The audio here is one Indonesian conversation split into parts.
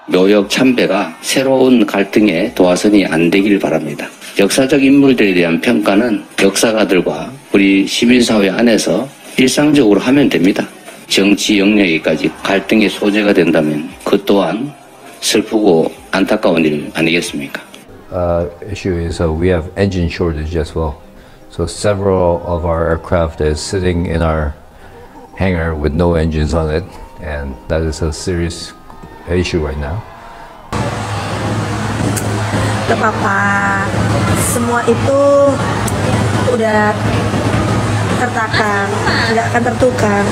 묘역 참배가 새로운 갈등의 도화선이 안 되길 바랍니다. 역사적 인물들에 대한 평가는 역사가들과 우리 시민사회 안에서 일상적으로 하면 됩니다. 정치 영역에까지 갈등의 소재가 된다면 그 또한 슬프고 안타까운 일 아니겠습니까? Issue is we have engine shortage as well. So several of our aircraft is sitting in our hangar with no engines on it, and that is a serious issue right now. Gak apa-apa, semua itu udah tertakar, tidak akan tertukar.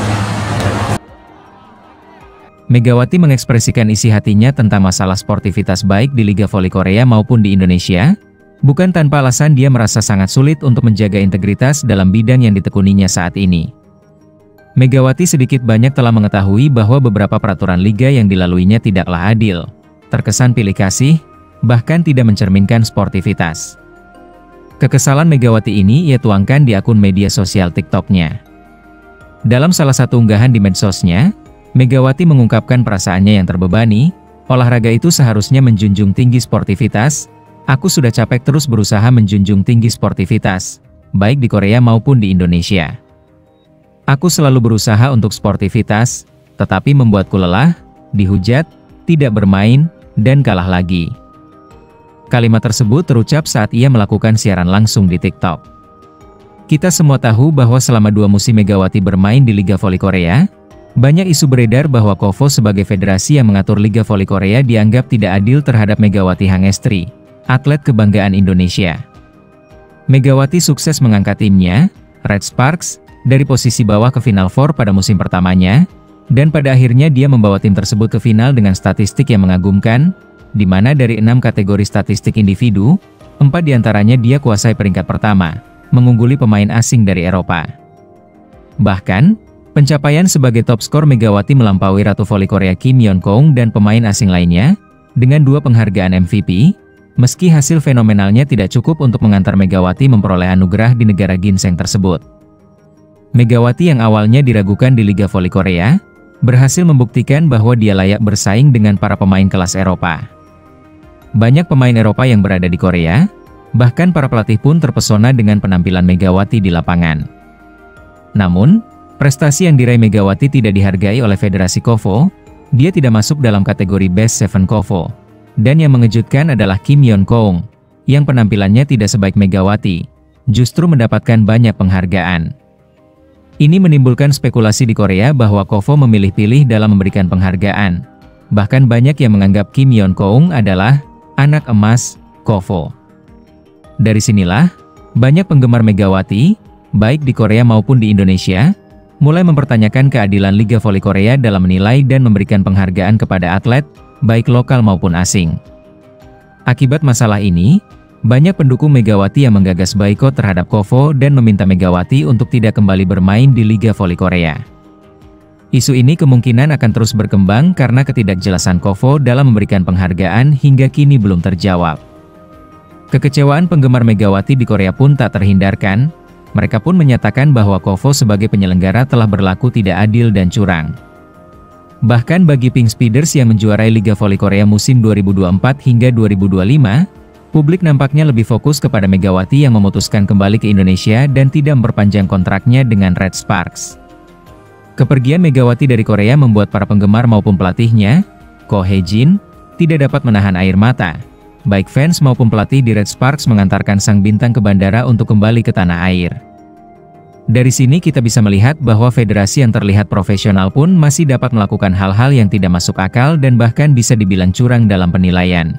Megawati mengekspresikan isi hatinya tentang masalah sportivitas baik di Liga Voli Korea maupun di Indonesia. Bukan tanpa alasan dia merasa sangat sulit untuk menjaga integritas dalam bidang yang ditekuninya saat ini. Megawati sedikit banyak telah mengetahui bahwa beberapa peraturan liga yang dilaluinya tidaklah adil, terkesan pilih kasih, bahkan tidak mencerminkan sportivitas. Kekesalan Megawati ini ia tuangkan di akun media sosial TikTok-nya. Dalam salah satu unggahan di medsosnya, Megawati mengungkapkan perasaannya yang terbebani, olahraga itu seharusnya menjunjung tinggi sportivitas, aku sudah capek terus berusaha menjunjung tinggi sportivitas, baik di Korea maupun di Indonesia. Aku selalu berusaha untuk sportivitas, tetapi membuatku lelah, dihujat, tidak bermain, dan kalah lagi. Kalimat tersebut terucap saat ia melakukan siaran langsung di TikTok. Kita semua tahu bahwa selama 2 musim Megawati bermain di Liga Voli Korea, banyak isu beredar bahwa KOVO sebagai federasi yang mengatur Liga Voli Korea dianggap tidak adil terhadap Megawati Hangestri, atlet kebanggaan Indonesia. Megawati sukses mengangkat timnya, Red Sparks, dari posisi bawah ke Final Four pada musim pertamanya, dan pada akhirnya dia membawa tim tersebut ke final dengan statistik yang mengagumkan, di mana dari 6 kategori statistik individu, 4 diantaranya dia kuasai peringkat pertama, mengungguli pemain asing dari Eropa. Bahkan, pencapaian sebagai top skor Megawati melampaui Ratu Voli Korea Kim Yeon-keung dan pemain asing lainnya, dengan 2 penghargaan MVP, meski hasil fenomenalnya tidak cukup untuk mengantar Megawati memperoleh anugerah di negara ginseng tersebut. Megawati yang awalnya diragukan di Liga Voli Korea, berhasil membuktikan bahwa dia layak bersaing dengan para pemain kelas Eropa. Banyak pemain Eropa yang berada di Korea, bahkan para pelatih pun terpesona dengan penampilan Megawati di lapangan. Namun, prestasi yang diraih Megawati tidak dihargai oleh Federasi KOVO, dia tidak masuk dalam kategori Best Seven KOVO. Dan yang mengejutkan adalah Kim Yeon-keung, yang penampilannya tidak sebaik Megawati, justru mendapatkan banyak penghargaan. Ini menimbulkan spekulasi di Korea bahwa KOVO memilih-pilih dalam memberikan penghargaan. Bahkan banyak yang menganggap Kim Yeon-keung adalah anak emas KOVO. Dari sinilah, banyak penggemar Megawati, baik di Korea maupun di Indonesia, mulai mempertanyakan keadilan Liga Voli Korea dalam menilai dan memberikan penghargaan kepada atlet, baik lokal maupun asing. Akibat masalah ini, banyak pendukung Megawati yang menggagas boikot terhadap KOVO dan meminta Megawati untuk tidak kembali bermain di Liga Voli Korea. Isu ini kemungkinan akan terus berkembang karena ketidakjelasan KOVO dalam memberikan penghargaan hingga kini belum terjawab. Kekecewaan penggemar Megawati di Korea pun tak terhindarkan. Mereka pun menyatakan bahwa KOVO sebagai penyelenggara telah berlaku tidak adil dan curang. Bahkan bagi Pink Speeders yang menjuarai Liga Voli Korea musim 2024 hingga 2025, publik nampaknya lebih fokus kepada Megawati yang memutuskan kembali ke Indonesia dan tidak memperpanjang kontraknya dengan Red Sparks. Kepergian Megawati dari Korea membuat para penggemar maupun pelatihnya, Ko Hae-jin, tidak dapat menahan air mata. Baik fans maupun pelatih di Red Sparks mengantarkan sang bintang ke bandara untuk kembali ke tanah air. Dari sini kita bisa melihat bahwa federasi yang terlihat profesional pun masih dapat melakukan hal-hal yang tidak masuk akal dan bahkan bisa dibilang curang dalam penilaian.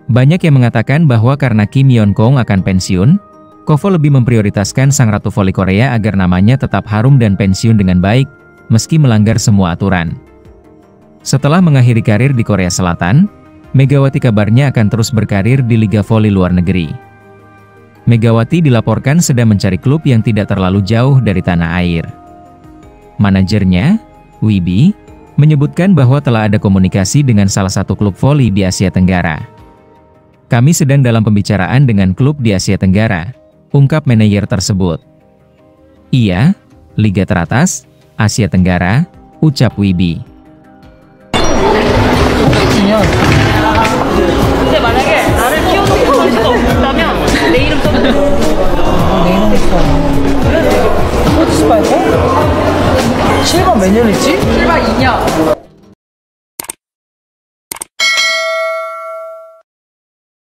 Banyak yang mengatakan bahwa karena Kim Yeon-keung akan pensiun, KOVO lebih memprioritaskan sang Ratu Voli Korea agar namanya tetap harum dan pensiun dengan baik, meski melanggar semua aturan. Setelah mengakhiri karir di Korea Selatan, Megawati kabarnya akan terus berkarir di Liga Voli luar negeri. Megawati dilaporkan sedang mencari klub yang tidak terlalu jauh dari tanah air. Manajernya, Wibi, menyebutkan bahwa telah ada komunikasi dengan salah satu klub voli di Asia Tenggara. Kami sedang dalam pembicaraan dengan klub di Asia Tenggara, ungkap manajer tersebut. Iya, Liga teratas, Asia Tenggara, ucap Wibi. 7박 몇 년이지? 7박 2년.